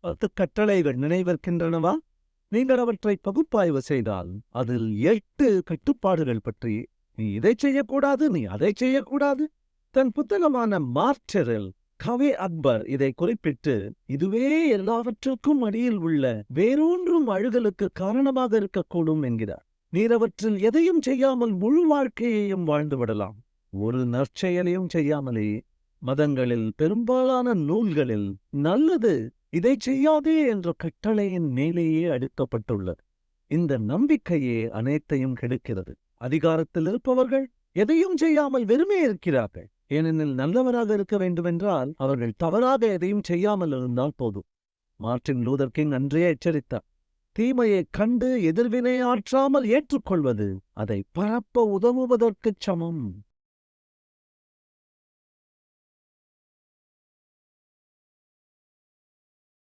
10 கட்டளைகள் நினைவிருக்கின்றனவா? நீங்கள் அவற்றை பகுப்பாய்வு செய்தால் அதில் 8 கட்டுப்பாடுகள் பற்றி, நீ இதைச் செய்யக்கூடாது, நீ அதைச் செய்யக்கூடாது. தன் புத்தகமான மார்டரில் கவி அக்பர் இதை குறிப்பிட்டு, இதுவே எல்லாவற்றுக்கும் அடியில் உள்ள வேறொன்றும் அழுகலுக்கு காரணமாக இருக்கக்கூடும் என்கிறார். நீர் அவற்றில் எதையும் செய்யாமல் முழு வாழ்க்கையையும் வாழ்ந்து விடலாம். ஒரு நற்செயலையும் செய்யாமலே மதங்களில் பெரும்பாலான நூல்களில் நல்லது இதை செய்யாதே என்ற கட்டளையின் மேலேயே அடிக்கப்பட்டுள்ளது. இந்த நம்பிக்கையே அனைத்தையும் கெடுக்கிறது. அதிகாரத்தில் இருப்பவர்கள் எதையும் செய்யாமல் வெறுமே இருக்கிறார்கள். ஏனெனில் நல்லவராக இருக்க வேண்டுமென்றால் அவர்கள் தவறாக எதையும் செய்யாமல் இருந்தால் போதும். மார்ட்டின் லூதர் கிங் அன்றே எச்சரித்தார். தீமையை கண்டு எதிர்வினை ஆற்றாமல் ஏற்றுக்கொள்வது அதை பரப்ப உதவுவதற்குச் சமம்.